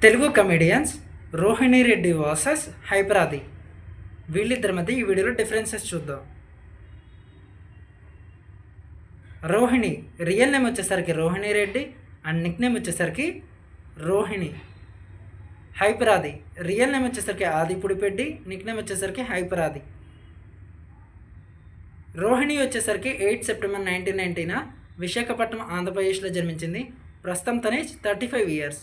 Telugu comedians Rohini Reddy versus Hyper Aadi. వీళ్ళిద్దరి మధ్య ఈ వీడియోలో డిఫరెన్సెస్ చూద్దాం. రోహిణి రియల్ నేమ్ వచ్చేసరికి Rohini Reddy and Nick name వచ్చేసరికి రోహిణి. హైపరాది రియల్ నేమ్ వచ్చేసరికి ఆదిపుడిపెడ్డి, నిక్ నేమ్ వచ్చేసరికి హైపరాది. రోహిణి వచ్చేసరికి 8 సెప్టెంబర్ 1990 విశాఖపట్నం ఆంధ్రప్రదేశ్లో జన్మించింది. ప్రస్తుతం తన ఏజ్ 35 ఇయర్స్.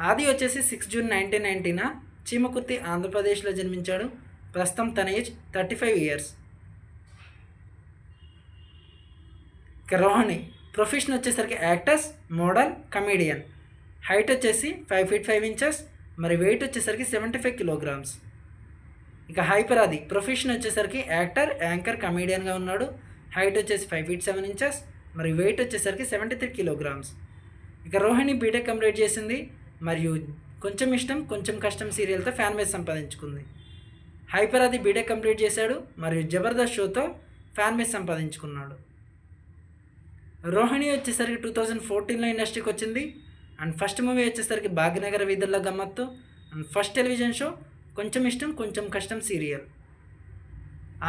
ఆది వచ్చేసి 6 జూన్ 1990 చీమకుర్తి ఆంధ్రప్రదేశ్లో జన్మించాడు. ప్రస్తుతం తన ఏజ్ 35 ఇయర్స్. ఇక రోహిణి ప్రొఫెషన్ వచ్చేసరికి యాక్టర్స్, మోడల్, కమేడియన్. హైట్ వచ్చేసి 5 feet 5 inches, మరి వెయిట్ వచ్చేసరికి 75 kilograms. ఇక హైపరాది ప్రొఫెషన్ వచ్చేసరికి యాక్టర్, యాంకర్, కమేడియన్గా ఉన్నాడు. హైట్ వచ్చేసి 5 feet 7 inches, మరి వెయిట్ వచ్చేసరికి 73 kilograms. ఇక రోహిణి బీటెక్ కంప్లీట్ చేసింది మరియు కొంచెం ఇష్టం కొంచెం కష్టం సీరియల్తో ఫ్యాన్ బేస్ సంపాదించుకుంది. హైపరాది బీటెక్ కంప్లీట్ చేశాడు మరియు జబర్దస్త్ షోతో ఫ్యాన్ బేస్ సంపాదించుకున్నాడు. రోహిణి వచ్చేసరికి 2014లో ఇండస్ట్రీకి వచ్చింది. అండ్ ఫస్ట్ మూవీ వచ్చేసరికి భాగ్యనగర వీధుల్లో గమ్మత్తు అండ్ ఫస్ట్ టెలివిజన్ షో కొంచెం ఇష్టం కొంచెం కష్టం సీరియల్.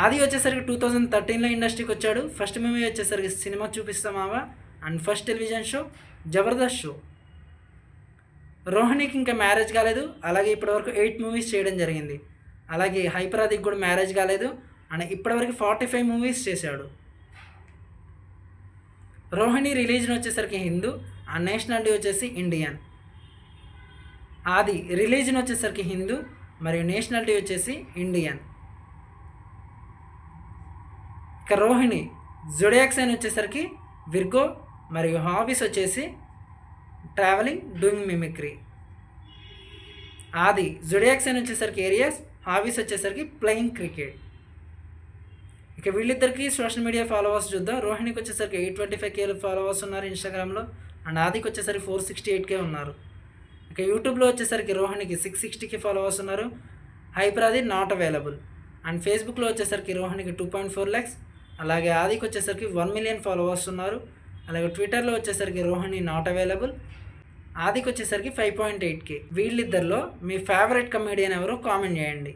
ఆది వచ్చేసరికి 2013లో ఇండస్ట్రీకి వచ్చాడు. ఫస్ట్ మూవీ వచ్చేసరికి సినిమా చూపిస్తామావా and first television show Jabardasth show. రోహిణికి ఇంకా మ్యారేజ్ కాలేదు. అలాగే ఇప్పటివరకు 8 మూవీస్ చేయడం జరిగింది. అలాగే హైపరాదికి కూడా మ్యారేజ్ కాలేదు అండ్ ఇప్పటివరకు 45 మూవీస్ చేశాడు. రోహిణి రిలీజన్ వచ్చేసరికి హిందూ అండ్ నేషనాలిటీ వచ్చేసి ఇండియన్. ఆది రిలీజన్ వచ్చేసరికి హిందూ మరియు నేషనాలిటీ వచ్చేసి ఇండియన్. ఇక రోహిణి జొడియాక్ సైన్ వచ్చేసరికి విర్గో మరియు హాబీస్ వచ్చేసి ట్రావెలింగ్, డూయింగ్ మిమిక్రీ. ఆది జొడియాక్ సైన్ వచ్చేసరికి ఏరియస్, హాబీస్ వచ్చేసరికి ప్లేయింగ్ క్రికెట్. ఇక వీళ్ళిద్దరికి సోషల్ మీడియా ఫాలోవర్స్ చూద్దాం. రోహిణికి వచ్చేసరికి 825K ఫాలోవర్స్ ఉన్నారు ఇన్స్టాగ్రామ్లో అండ్ ఆదికి వచ్చేసరికి 468K ఉన్నారు. ఇక యూట్యూబ్లో వచ్చేసరికి రోహిణికి 660K ఫాలోవర్స్ ఉన్నారు. Hyper Aadi not available. అండ్ ఫేస్బుక్లో వచ్చేసరికి రోహిణికి 2.4 lakhs, అలాగే ఆదికి వచ్చేసరికి 1 million ఫాలోవర్స్ ఉన్నారు. అలాగే ట్విట్టర్లో వచ్చేసరికి రోహిణి నాట్ అవైలబుల్. ఆదికి వచ్చేసరికి 5.8K. వీళ్ళిద్దరిలో మీ ఫేవరెట్ కమెడియన్ ఎవరో కామెంట్ చేయండి.